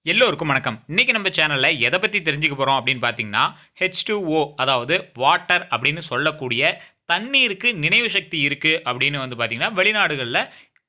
எல்லோருக்கும் வணக்கம். இன்னைக்கு நம்ம சேனல்ல எத பத்தி தெரிஞ்சுக்க போறோம் அப்படின்னு பார்த்தீங்கன்னா, H2O அதாவது வாட்டர் அப்படின்னு சொல்லக்கூடிய தண்ணீருக்கு நினைவு சக்தி இருக்கு அப்படின்னு வந்து பார்த்தீங்கன்னா, வெளிநாடுகள்ல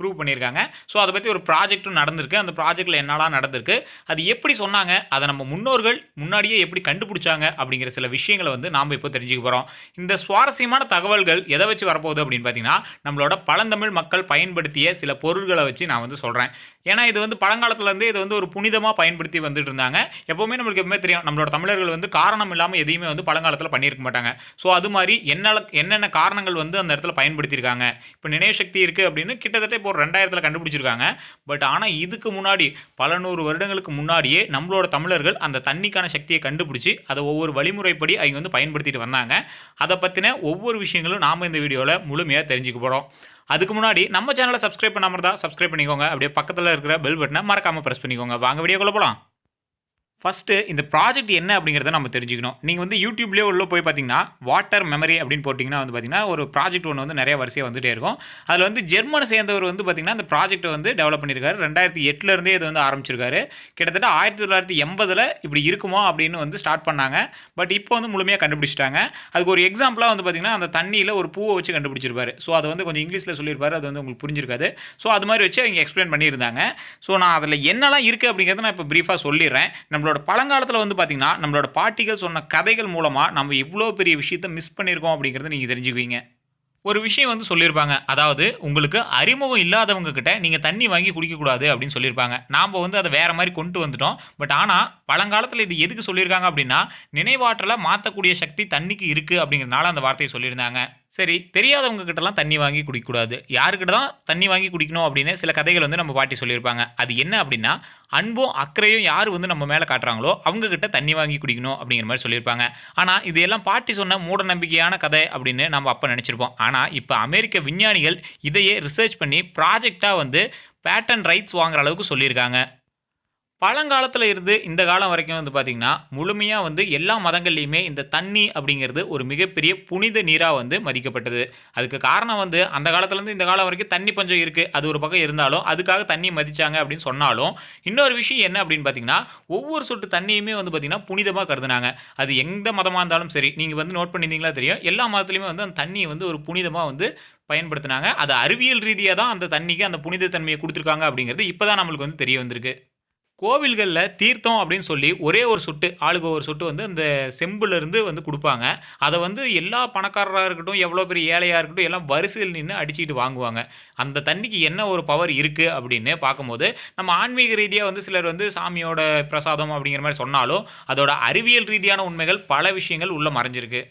ப்ரூவ் பண்ணியிருக்காங்க. ஸோ அத பத்தி ஒரு ப்ராஜெக்ட்டும் நடந்திருக்கு. அந்த ப்ராஜெக்ட்ல என்னலாம் நடந்திருக்கு, அது எப்படி சொன்னாங்க, அத நம்ம முன்னோர்கள் முன்னாடியே எப்படி கண்டுபிடிச்சாங்க அப்படிங்கிற சில விஷயங்கள வந்து நாம இப்போ தெரிஞ்சுக்க போறோம். இந்த சுவாரஸ்யமான தகவல்கள் எத வச்சு வரப்போகுது அப்படின்னு பார்த்தீங்கன்னா, நம்மளோட பழந்தமிழ் மக்கள் பயன்படுத்திய சில பொருள்கள வச்சு நான் வந்து சொல்றேன். ஏன்னா இது வந்து பழங்காலத்துல இருந்தே இது வந்து ஒரு புனிதமா பயன்படுத்தி வந்துட்டு இருந்தாங்க. எப்பவுமே நம்மளுக்கு எப்பவுமே தெரியும். நம்மளோட தமிழர்கள் வந்து காரணம் இல்லாம எதையுமே வந்து பழங்காலத்துல பண்ணியிருக்க மாட்டாங்க. ஸோ அது மாரி என்னென்ன காரணங்கள் வந்து அந்த இடத்துல பயன்படுத்தியிருக்காங்க. இப்ப நினைவு சக்தி இருக்கு அப்படின்னு கிட்டத்தட்ட இப்போ ஒரு 2000ல கண்டுபிடிச்சிருக்காங்க. பட் ஆனா இதுக்கு முன்னாடி பல 100 வருடங்களுக்கு முன்னாடியே நம்மளோட தமிழர்கள் அந்த தண்ணிக்கான சக்திய கண்டுபிடிச்சு, அத ஒவ்வொரு வழிமுறைப்படி அவிங்க வந்து பயன்படுத்திட்டு வந்தாங்க. அத பத்தின ஒவ்வொரு விஷயங்களும் நாம இந்த வீடியோல முழுமையா தெரிஞ்சுக்க போறோம். அதுக்கு முன்னாடி நம்ம சேனலை சப்ஸ்கிரைப் பண்ணாம இருந்தா சப்ஸ்கிரைப் பண்ணிக்கோங்க. அப்படியே பக்கத்துல இருக்கிற பெல் பட்டனை மறக்காம பிரஸ் பண்ணிக்கோங்க. வாங்க வீடியோக்குள்ள போலாம். ஃபர்ஸ்ட்டு இந்த ப்ராஜெக்ட் என்ன அப்படிங்கிறத நம்ம தெரிஞ்சுக்கணும். நீங்க வந்து யூடியூப்லேயே உள்ள போய் பார்த்தீங்கன்னா, வாட்டர் மெமரி அப்படின்னு போட்டிங்கன்னா வந்து பார்த்தீங்கன்னா, ஒரு ப்ராஜெக்ட் ஒண்ணு வந்து நிறைய வரிசையா வந்துட்டே இருக்கும். அதில வந்து ஜெர்மன சேர்ந்தவர் வந்து பார்த்தீங்கன்னா, இந்த ப்ராஜெக்ட்ட வந்து டெவலப் பண்ணியிருக்காரு. 2008ல இருந்தே இது வந்து ஆரம்பிச்சிருக்காரு. கிட்டத்தட்ட 1980ல இப்படி இருக்குமோ அப்படின்னு வந்து ஸ்டார்ட் பண்ணாங்க. பட் இப்போ வந்து முழுமையா கண்டுபிடிச்சுட்டாங்க. அதுக்கு ஒரு எக்ஸாம்பிளா வந்து பார்த்தீங்கன்னா, அந்த தண்ணீல ஒரு பூவ வச்சு கண்டுபிடிச்சிருப்பாரு. ஸோ அத வந்து கொஞ்சம் இங்கிலீஷ்ல சொல்லியிருப்பாரு. அது வந்து உங்களுக்கு புரிஞ்சிருக்காது. ஸோ அது மாரி வச்சு அவங்க எக்ஸ்பிளைன் பண்ணியிருந்தாங்க. ஸோ நான் அதில என்னலாம் இருக்கு அப்படிங்கிறத நான் இப்போ பிரீஃபா சொல்லிர்றேன். நம்மளோட பழங்காலத்துல வந்து பார்த்தீங்கன்னா, நம்மளோட பாட்டிகள் சொன்ன கதைகள் மூலமா நம்ம இவ்ளோ பெரிய விஷயத்த மிஸ் பண்ணியிருக்கோம் அப்படிங்கிறத நீங்க தெரிஞ்சுக்குவீங்க. ஒரு விஷயம் வந்து சொல்லியிருப்பாங்க. அதாவது உங்களுக்கு அறிமுகம் இல்லாதவங்க கிட்ட நீங்க தண்ணி வாங்கி குடிக்கக்கூடாது அப்படின்னு சொல்லியிருப்பாங்க. நாம வந்து அத வேற மாரி கொண்டு வந்துட்டோம். பட் ஆனா பழங்காலத்துல இது எதுக்கு சொல்லியிருக்காங்க அப்படின்னா, நினைவாற்றல மாத்தக்கூடிய சக்தி தண்ணிக்கு இருக்கு அப்படிங்கிறதுனால அந்த வார்த்தைய சொல்லியிருந்தாங்க. சரி, தெரியாதவங்க கிட்டலாம் தண்ணி வாங்கி குடிக்கக்கூடாது. யாருக்கிட்ட தான் தண்ணி வாங்கி குடிக்கணும் அப்படின்னு சில கதைகள் வந்து நம்ம பாட்டி சொல்லியிருப்பாங்க. அது என்ன அப்படின்னா, அன்பும் அக்கறையும் யார் வந்து நம்ம மேல காட்டுறாங்களோ, அவங்க கிட்ட தண்ணி வாங்கி குடிக்கணும் அப்படிங்கிற மாரி சொல்லியிருப்பாங்க. ஆனா, இது எல்லாம் பாட்டி சொன்ன மூட நம்பிக்கையான கதை அப்படின்னு நம்ம அப்ப நெனச்சிருப்போம். ஆனா, இப்ப அமெரிக்க விஞ்ஞானிகள் இதையே ரிசர்ச் பண்ணி ப்ராஜெக்ட்டா வந்து பேட்டன்ட் ரைட்ஸ் வாங்குற அளவுக்கு சொல்லியிருக்காங்க. பழங்காலத்துல இருந்து இந்த காலம் வரைக்கும் வந்து பார்த்தீங்கன்னா, முழுமையா வந்து எல்லா மதங்கள்லயுமே இந்த தண்ணி அப்படிங்கிறது ஒரு மிகப்பெரிய புனித நீரா வந்து மதிக்கப்பட்டது. அதுக்கு காரணம் வந்து அந்த காலத்துலேருந்து இந்த காலம் வரைக்கும் தண்ணி பஞ்சம் இருக்கு. அது ஒரு பக்கம் இருந்தாலும், அதுக்காக தண்ணி மதிச்சாங்க அப்படின்னு சொன்னாலும், இன்னொரு விஷயம் என்ன அப்படின்னு பார்த்தீங்கன்னா, ஒவ்வொரு சொட்டு தண்ணியுமே வந்து பார்த்தீங்கன்னா, புனிதமா கருதுனாங்க. அது எந்த மதமா இருந்தாலும் சரி, நீங்க வந்து நோட் பண்ணியிருந்தீங்களா தெரியும். எல்லா மதத்திலயுமே வந்து அந்த தண்ணிய வந்து ஒரு புனிதமா வந்து பயன்படுத்துனாங்க. அது அறிவியல் ரீதியா தான் அந்த தண்ணிக்கு அந்த புனித தன்மைய குடுத்துருக்காங்க அப்படிங்கிறது இப்ப தான் நம்மளுக்கு வந்து தெரிய வந்திருக்கு. கோவில்கள்ல தீர்த்தம் அப்படின்னு சொல்லி ஒரே ஒரு சொட்டு, ஆளுக்கு ஒரு சொட்டு வந்து அந்த செம்புல இருந்து வந்து குடுப்பாங்க. அத வந்து எல்லா பணக்காரரா இருக்கட்டும், எவ்வளோ பெரிய ஏழையா இருக்கட்டும், எல்லாம் வரிசையில் நின்னு அடிச்சுக்கிட்டு வாங்குவாங்க. அந்த தண்ணிக்கு என்ன ஒரு பவர் இருக்கு அப்படின்னு பார்க்கும்போது, நம்ம ஆன்மீக ரீதியா வந்து சிலர் வந்து சாமியோட பிரசாதம் அப்படிங்கிற மாரி சொன்னாலும், அதோட அறிவியல் ரீதியான உண்மைகள் பல விஷயங்கள் உள்ள மறைஞ்சிருக்கு.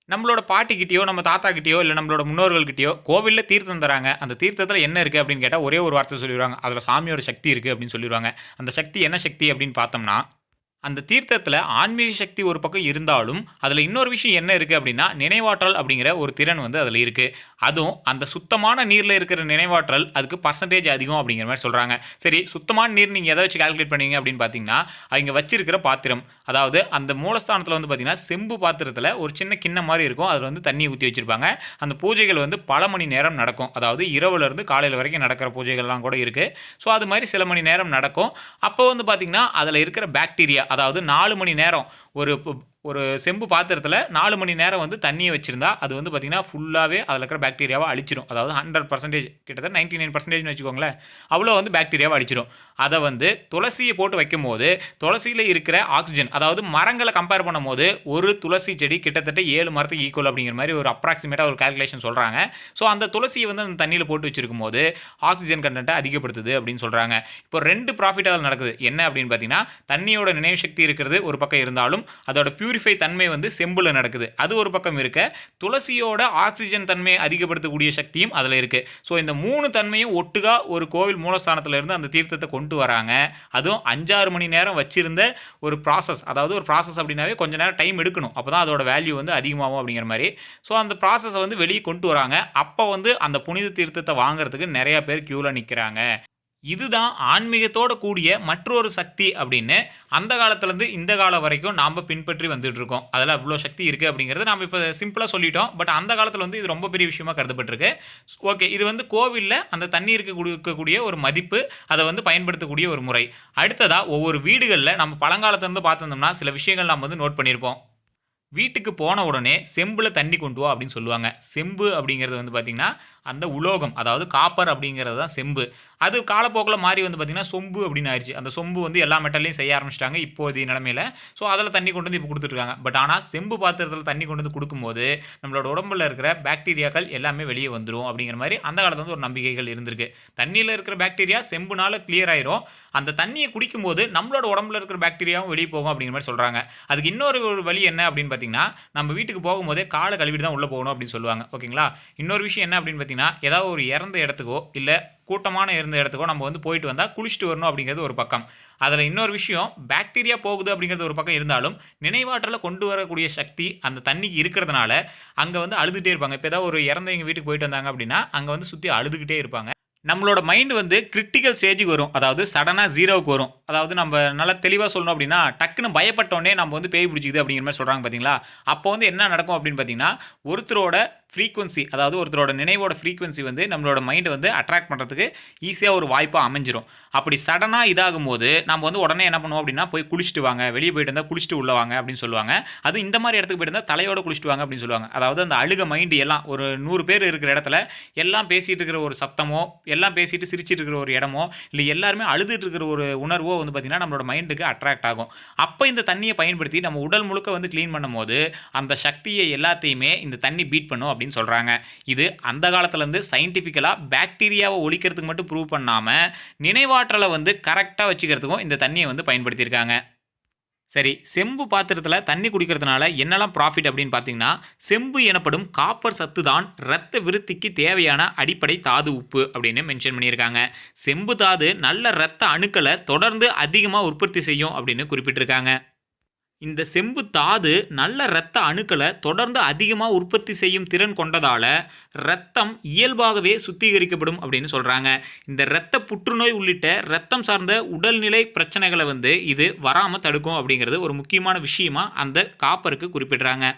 நம்மளோட பாட்டிக்கிட்டயோ, நம்ம தாத்தாக்கிட்டயோ, இல்ல நம்மளோட முன்னோர்கள்கிட்டயோ கோவில்ல தீர்த்தம் தராங்க. அந்த தீர்த்தத்தில என்ன இருக்கு அப்படின்னு கேட்டா, ஒரே ஒரு வார்த்தை சொல்லிருவாங்க. அதில சாமியோட சக்தி இருக்கு அப்படின்னு சொல்லிருவாங்க. அந்த சக்தி என்ன சக்தி அப்படின்னு பார்த்தோம்னா, அந்த தீர்த்தத்துல ஆன்மீக சக்தி ஒரு பக்கம் இருந்தாலும், அதுல இன்னொரு விஷயம் என்ன இருக்கு அப்படின்னா, நினைவாற்றல் அப்படிங்கிற ஒரு திறன் வந்து அதுல இருக்கு. அதுவும் அந்த சுத்தமான நீர்ல இருக்கிற நினைவாற்றல், அதுக்கு பெர்சன்டேஜ் அதிகம் அப்படிங்கிற மாரி சொல்றாங்க. சரி, சுத்தமான நீர் நீங்க எத வச்சு கால்குலேட் பண்ணுவீங்க அப்படின்னு பார்த்தீங்கன்னா, அவிங்க வச்சிருக்கிற பாத்திரம். அதாவது அந்த மூலஸ்தானத்துல வந்து பார்த்தீங்கன்னா, செம்பு பாத்திரத்துல ஒரு சின்ன கிண்ணம் மாரி இருக்கும். அதுல வந்து தண்ணி ஊத்தி வச்சிருப்பாங்க. அந்த பூஜைகள் வந்து பல மணி நேரம் நடக்கும். அதாவது இரவுல இருந்து காலையில வரைக்கும் நடக்கிற பூஜைகள்லாம் கூட இருக்கு. ஸோ அது மாரி சில மணி நேரம் நடக்கும். அப்போ வந்து பார்த்தீங்கன்னா, அதுல இருக்கிற பாக்டீரியா அதாவது 4 மணி நேரம் ஒரு ஒரு செம்பு பாத்திரத்தில 4 மணி நேரம் வந்து தண்ணிய வச்சிருந்தா, அது வந்து பார்த்தீங்கன்னா, ஃபுல்லாவே அதில இருக்கிற பாக்டீரியாவ அழிச்சிரும். அதாவது 100% கிட்டத்தட்ட 99%ன்னு வச்சுக்கோங்களேன். அவ்வளோ வந்து பாக்டீரியாவ அழிச்சிரும். அத வந்து துளசிய போட்டு வைக்கும்போது, துளசியில இருக்கிற ஆக்ஸிஜன் அதாவது மரங்கள கம்பேர் பண்ணும்போது, ஒரு துளசி செடி கிட்டத்தட்ட 7 மரத்துக்கு ஈக்குவல் அப்படிங்கிற மாரி ஒரு அப்ராக்ஸிமேட்டா ஒரு கால்குலேஷன் சொல்றாங்க. ஸோ அந்த துளசிய வந்து அந்த தண்ணீல போட்டு வச்சிருக்கும்போது, ஆக்ஸிஜன் கன்டென்ட்ட அதிகப்படுத்துது அப்படின்னு சொல்றாங்க. இப்போ 2 ப்ராஃபிட் அதில நடக்குது. என்ன அப்படின்னு பார்த்தீங்கன்னா, தண்ணியோட நினைவு சக்தி இருக்கிறது ஒரு பக்கம் இருந்தாலும், அதோட பியூரிஃபை தன்மை வந்து செம்புல நடக்குது. அது ஒரு பக்கம் இருக்க, துளசியோட ஆக்ஸிஜன் தன்மையை அதிகப்படுத்தக்கூடிய சக்தியும் அதில இருக்கு. ஸோ இந்த 3 தன்மையும் ஒட்டுக்கா ஒரு கோவில் மூலஸ்தானத்துல இருந்து அந்த தீர்த்தத்த கொண்டு வராங்க. அதுவும் 5, 6 மணி நேரம் வச்சிருந்த ஒரு ப்ராசஸ். அதாவது ஒரு ப்ராசஸ் அப்படின்னாவே கொஞ்ச நேரம் டைம் எடுக்கணும். அப்பதான் அதோட வேல்யூ வந்து அதிகமாகும் அப்படிங்கிற மாரி. ஸோ அந்த ப்ராசஸ வந்து வெளிய கொண்டு வராங்க. அப்ப வந்து அந்த புனித தீர்த்தத்த வாங்குறதுக்கு நெறைய பேர் கியூல நிக்கிறாங்க. இதுதான் ஆன்மீகத்தோட கூடிய மற்றொரு சக்தி அப்படின்னு அந்த காலத்துலேருந்து இந்த காலம் வரைக்கும் நாம் பின்பற்றி வந்துட்டு இருக்கோம். அதில் அவ்வளோ சக்தி இருக்குது அப்படிங்கிறது நாம் இப்போ சிம்பிளாக சொல்லிட்டோம். பட் அந்த காலத்தில் வந்து இது ரொம்ப பெரிய விஷயமா கருதப்பட்டிருக்கு. ஓகே, இது வந்து கோவிலில் அந்த தண்ணீருக்கு கொடுக்கக்கூடிய ஒரு மதிப்பு, அதை வந்து பயன்படுத்தக்கூடிய ஒரு முறை. அடுத்ததாக ஒவ்வொரு வீடுகளில் நம்ம பழங்காலத்துலேருந்து பார்த்துருந்தோம்னா சில விஷயங்கள் நாம் வந்து நோட் பண்ணியிருப்போம். வீட்டுக்கு போன உடனே செம்பில் தண்ணி கொண்டு வா அப்படின்னு சொல்லுவாங்க. செம்பு அப்படிங்கிறது வந்து பார்த்திங்கன்னா அந்த உலோகம், அதாவது காப்பர் அப்படிங்கிறது தான் செம்பு. அது காலப்போக்கில் மாறி வந்து பார்த்திங்கன்னா சொம்பு அப்படின்னு ஆயிடுச்சு. அந்த சொம்பு வந்து எல்லா மெட்டல்லையும் செய்ய ஆரம்பிச்சிட்டாங்க இப்போதைய நிலமையில். ஸோ அதில் தண்ணி கொண்டு வந்து இப்போ கொடுத்துட்ருக்காங்க. பட் ஆனால் செம்பு பாத்திரத்தில் தண்ணி கொண்டு வந்து கொடுக்கும்போது நம்மளோட உடம்புல இருக்கிற பாக்டீரியாக்கள் எல்லாமே வெளியே வந்துடும் அப்படிங்கிற மாதிரி அந்த காலத்தில் வந்து ஒரு நம்பிக்கைகள் இருந்திருக்கு. தண்ணியில் இருக்கிற பாக்டீரியா செம்புனால கிளியர் ஆயிரும். அந்த தண்ணியை குடிக்கும்போது நம்மளோட உடம்புல இருக்கிற பாக்டீரியாவும் வெளியே போகும் அப்படிங்கிற மாதிரி சொல்கிறாங்க. அதுக்கு இன்னொரு ஒரு வழி என்ன அப்படின்னு பார்த்தீங்கன்னா, நம்ம வீட்டுக்கு போகும்போதே காலை கழுவிட்டு தான் உள்ளே போகணும் அப்படின்னு சொல்லுவாங்க. ஓகேங்களா? இன்னொரு விஷயம் என்ன அப்படின்னு பார்த்தீங்கன்னா, ஏதாவது ஒரு இறந்த இடத்துக்கோ இல்லை கூட்டமான இருந்த இடத்துக்கோ நம்ம வந்து போயிட்டு வந்தால் குளிச்சுட்டு வரணும் அப்படிங்கிறது ஒரு பக்கம். அதில் இன்னொரு விஷயம், பாக்டீரியா போகுது அப்படிங்கிறது ஒரு பக்கம் இருந்தாலும் நினைவாற்றலை கொண்டு வரக்கூடிய சக்தி அந்த தண்ணிக்கு இருக்கிறதுனால அங்கே வந்து அழுதுகிட்டே இருப்பாங்க. இப்போ ஏதாவது ஒரு இறந்தவங்க வீட்டுக்கு போயிட்டு வந்தாங்க அப்படின்னா அங்கே வந்து சுற்றி அழுதுகிட்டே இருப்பாங்க. நம்மளோட மைண்ட் வந்து கிரிட்டிக்கல் ஸ்டேஜுக்கு வரும். அதாவது சடனாக ஜீரோவுக்கு வரும். அதாவது நம்ம நல்லா தெளிவாக சொல்லணும் அப்படின்னா, டக்குன்னு பயப்பட்டோன்னே நம்ம வந்து பேய் பிடிச்சிக்குது அப்படிங்கிற மாதிரி சொல்கிறாங்க பார்த்தீங்களா? அப்போ வந்து என்ன நடக்கும் அப்படின்னு பார்த்தீங்கன்னா, ஒருத்தரோட ஃப்ரீக்வன்சி, அதாவது ஒருத்தரோட நினைவோட ஃப்ரீக்வன்சி வந்து நம்மளோட மைண்டை வந்து அட்ராக்ட் பண்ணுறதுக்கு ஈஸியாக ஒரு வாய்ப்பாக அமைஞ்சிரும். அப்படி சடனாக இதாகும் போது நம்ம வந்து உடனே என்ன பண்ணுவோம் அப்படின்னா, போய் குளிச்சுட்டு வாங்க, வெளியே போயிட்டு இருந்தால் குளிச்சுட்டு உள்ள வாங்க அப்படின்னு சொல்லுவாங்க. அது இந்த மாதிரி இடத்துக்கு போயிட்டு இருந்தால் தலையோட குளிச்சுட்டு வாங்க அப்படின்னு சொல்லுவாங்க. அதாவது அந்த அழுக மைண்டு எல்லாம் ஒரு 100 பேர் இருக்கிற இடத்துல எல்லாம் பேசிகிட்டு இருக்கிற ஒரு சத்தமோ, எல்லாம் பேசிட்டு சிரிச்சிட்டு இருக்கிற ஒரு இடமோ, இல்லை எல்லாருமே அழுதுட்டு இருக்கிற ஒரு உணர்வோ வந்து பார்த்திங்கன்னா நம்மளோட மைண்டுக்கு அட்ராக்ட் ஆகும். அப்போ இந்த தண்ணியை பயன்படுத்தி நம்ம உடல் முழுக்க வந்து க்ளீன் பண்ணும்போது அந்த சக்தியை எல்லாத்தையுமே இந்த தண்ணி பீட் பண்ணும் அப்படின்னு சொல்கிறாங்க. இது அந்த காலத்துலேருந்து சயின்டிஃபிக்கலாக பாக்டீரியாவை ஒழிக்கிறதுக்கு மட்டும் ப்ரூவ் பண்ணாமல் நினைவாற்றலை வந்து கரெக்டாக வச்சுக்கிறதுக்கும் இந்த தண்ணியை வந்து பயன்படுத்தியிருக்காங்க. சரி, செம்பு பாத்திரத்தில் தண்ணி குடிக்கிறதுனால என்னெல்லாம் ப்ராஃபிட் அப்படின்னு பார்த்தீங்கன்னா, செம்பு எனப்படும் காப்பர் சத்து தான் இரத்த விருத்திக்கு தேவையான அடிப்படை தாது உப்பு அப்படின்னு மென்ஷன் பண்ணியிருக்காங்க. செம்பு தாது நல்ல இரத்த அணுக்களை தொடர்ந்து அதிகமாக உற்பத்தி செய்யும் அப்படின்னு குறிப்பிட்டிருக்காங்க. இந்த செம்பு தாது நல்ல இரத்த அணுக்களை தொடர்ந்து அதிகமாக உற்பத்தி செய்யும் திறன் கொண்டதால் இரத்தம் இயல்பாகவே சுத்திகரிக்கப்படும் அப்படின்னு சொல்கிறாங்க. இந்த இரத்த புற்றுநோய் உள்ளிட்ட இரத்தம் சார்ந்த உடல்நிலை பிரச்சனைகளை வந்து இது வராமல் தடுக்கும் அப்படிங்கிறது ஒரு முக்கியமான விஷயமா அந்த காப்பருக்கு குறிப்பிடுறாங்க.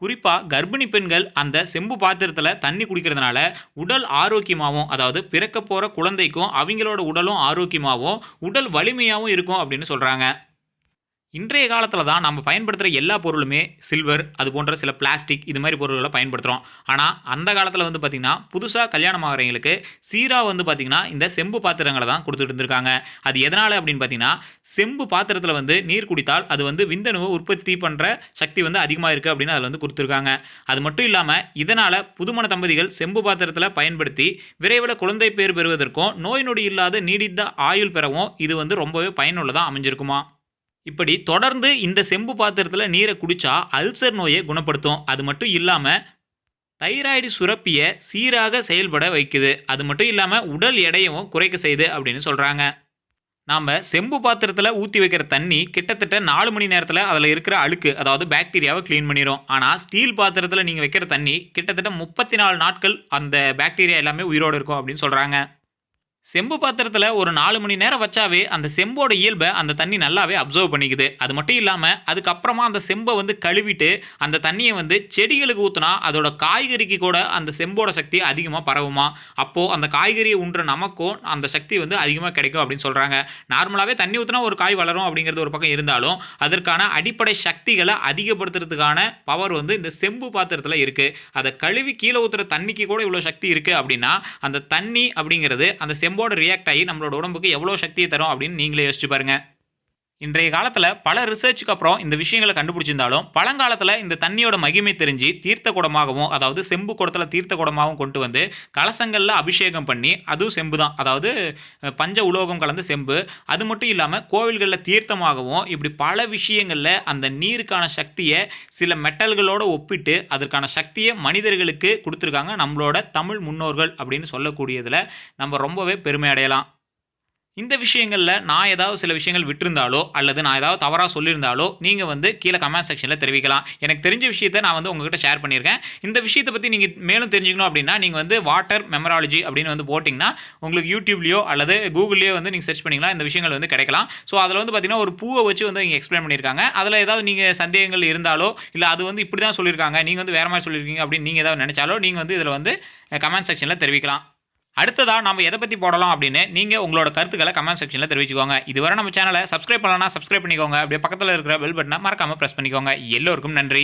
குறிப்பாக கர்ப்பிணி பெண்கள் அந்த செம்பு பாத்திரத்தில் தண்ணி குடிக்கிறதுனால உடல் ஆரோக்கியமாகவும், அதாவது பிறக்க போகிற குழந்தைக்கும் அவங்களோட உடலும் ஆரோக்கியமாகவும் உடல் வலிமையாகவும் இருக்கும் அப்படின்னு சொல்கிறாங்க. இன்றைய காலத்தில் தான் நம்ம பயன்படுத்துகிற எல்லா பொருளுமே சில்வர், அது போன்ற சில பிளாஸ்டிக் இது மாதிரி பொருள்களை பயன்படுத்துகிறோம். ஆனால் அந்த காலத்தில் வந்து பார்த்திங்கன்னா புதுசாக கல்யாணம் ஆகிறவங்களுக்கு சீராக வந்து பார்த்திங்கன்னா இந்த செம்பு பாத்திரங்களை தான் கொடுத்துட்டு இருந்திருக்காங்க. அது எதனால் அப்படின்னு பார்த்தீங்கன்னா, செம்பு பாத்திரத்தில் வந்து நீர் குடித்தால் அது வந்து விந்தணுவை உற்பத்தி பண்ணுற சக்தி வந்து அதிகமாக இருக்குது அப்படின்னு அதில் வந்து கொடுத்துருக்காங்க. அது மட்டும் இல்லாமல் இதனால் புதுமண தம்பதிகள் செம்பு பாத்திரத்தில் பயன்படுத்தி விரைவில் குழந்தை பேர் பெறுவதற்கும் நோய் நொடி இல்லாத நீடித்த ஆயுள் பெறவும் இது வந்து ரொம்பவே பயனுள்ளதாக அமைஞ்சிருக்குமா. இப்படி தொடர்ந்து இந்த செம்பு பாத்திரத்தில் நீரை குடித்தா அல்சர் நோயை குணப்படுத்தும். அது மட்டும் இல்லாமல் தைராய்டு சுரப்பியை சீராக செயல்பட வைக்குது. அது மட்டும் இல்லாமல் உடல் எடையவும் குறைக்க செய்யுது அப்படின்னு சொல்கிறாங்க. நாம் செம்பு பாத்திரத்தில் ஊற்றி வைக்கிற தண்ணி கிட்டத்தட்ட 4 மணி நேரத்தில் அதில் இருக்கிற அழுக்கு, அதாவது பாக்டீரியாவை க்ளீன் பண்ணிடும். ஆனால் ஸ்டீல் பாத்திரத்தில் நீங்கள் வைக்கிற தண்ணி கிட்டத்தட்ட 34 நாட்கள் அந்த பாக்டீரியா எல்லாமே உயிரோடு இருக்கும் அப்படின்னு சொல்கிறாங்க. செம்பு பாத்திரத்தில் ஒரு 4 மணி நேரம் வச்சாவே அந்த செம்போட இயல்பை அந்த தண்ணி நல்லாவே அப்சர்வ் பண்ணிக்குது. அது மட்டும் இல்லாமல் அதுக்கப்புறமா அந்த செம்பை வந்து கழுவிட்டு அந்த தண்ணியை வந்து செடிகளுக்கு ஊற்றினா அதோட காய்கறிக்கு கூட அந்த செம்போட சக்தி அதிகமாக பரவுமா. அப்போது அந்த காய்கறியை உண்ற நமக்கும் அந்த சக்தி வந்து அதிகமாக கிடைக்கும் அப்படின்னு சொல்கிறாங்க. நார்மலாகவே தண்ணி ஊற்றினா ஒரு காய் வளரும் அப்படிங்கிறது ஒரு பக்கம் இருந்தாலும் அதற்கான அடிப்படை சக்திகளை அதிகப்படுத்துறதுக்கான பவர் வந்து இந்த செம்பு பாத்திரத்தில் இருக்குது. அதை கழுவி கீழே ஊற்றுற தண்ணிக்கு கூட இவ்வளோ சக்தி இருக்குது அப்படின்னா அந்த தண்ணி அப்படிங்கிறது அந்த செம்போட ரியாக்ட் ஆகி நம்மளோட உடம்புக்கு எவ்வளோ சக்தியை தரும் அப்படின்னு நீங்களே யோசிச்சு பாருங்க. இன்றைய காலத்தில் பல ரிசர்ச்சுக்கு அப்புறம் இந்த விஷயங்களை கண்டுபிடிச்சிருந்தாலும் பழங்காலத்தில் இந்த தண்ணியோட மகிமை தெரிஞ்சு தீர்த்த குடமாகவும், அதாவது செம்பு குடத்தில் தீர்த்த குடமாகவும் கொண்டு வந்து கலசங்களில் அபிஷேகம் பண்ணி, அதுவும் செம்பு தான், அதாவது பஞ்ச உலோகம் கலந்த செம்பு. அது மட்டும் இல்லாமல் கோவில்களில் தீர்த்தமாகவும் இப்படி பல விஷயங்களில் அந்த நீருக்கான சக்தியை சில மெட்டல்களோடு ஒப்பிட்டு அதற்கான சக்தியை மனிதர்களுக்கு கொடுத்துருக்காங்க நம்மளோட தமிழ் முன்னோர்கள் அப்படின்னு சொல்லக்கூடியதில் நம்ம ரொம்பவே பெருமை அடையலாம். இந்த விஷயங்கள்ல நான் ஏதாவது சில விஷயங்கள் விட்டிருந்தாலோ, அல்லது நான் ஏதாவது தவறா சொல்லியிருந்தாலோ, நீங்க வந்து கீழ கமெண்ட் செக்ஷன்ல தெரிவிக்கலாம். எனக்கு தெரிஞ்ச விஷயத்த நான் வந்து உங்ககிட்ட ஷேர் பண்ணியிருக்கேன். இந்த விஷயத்த பத்தி நீங்க மேலும் தெரிஞ்சுக்கணும் அப்படின்னா, நீங்க வந்து வாட்டர் மெமராலஜி அப்படின்னு வந்து போட்டீங்கன்னா, உங்களுக்கு YouTubeலயோ அல்லது Googleலயோ வந்து நீங்க சர்ச் பண்ணீங்கன்னா, இந்த விஷயங்கள் வந்து கிடைக்கலாம். ஸோ அதில வந்து பார்த்தீங்கன்னா, ஒரு பூவ வச்சு வந்து இங்க எக்ஸ்பிளைன் பண்ணியிருக்காங்க. அதில ஏதாவது நீங்க சந்தேகங்கள் இருந்தாலோ, இல்ல அது வந்து இப்படி தான் சொல்லியிருக்காங்க, நீங்க வந்து வேற மாரி சொல்லியிருக்கீங்க அப்படின்னு நீங்க ஏதாவது நெனைச்சாலோ, நீங்க வந்து இதில வந்து கமெண்ட் செக்ஷன்ல தெரிவிக்கலாம். அடுத்ததா நாம எத பத்தி போடலாம் அப்படின்னு நீங்க உங்களோட கருத்துக்கள கமெண்ட் செக்ஷன்ல தெரிவிச்சுக்கோங்க. இதுவரை நம்ம சேனல சப்ஸ்கிரைப் பண்ணலனா சப்ஸ்கிரைப் பண்ணிக்கோங்க. அப்படியே பக்கத்துல இருக்கிற பெல் பட்டன மறக்காம பிரஸ் பண்ணிக்கோங்க. எல்லோருக்கும் நன்றி.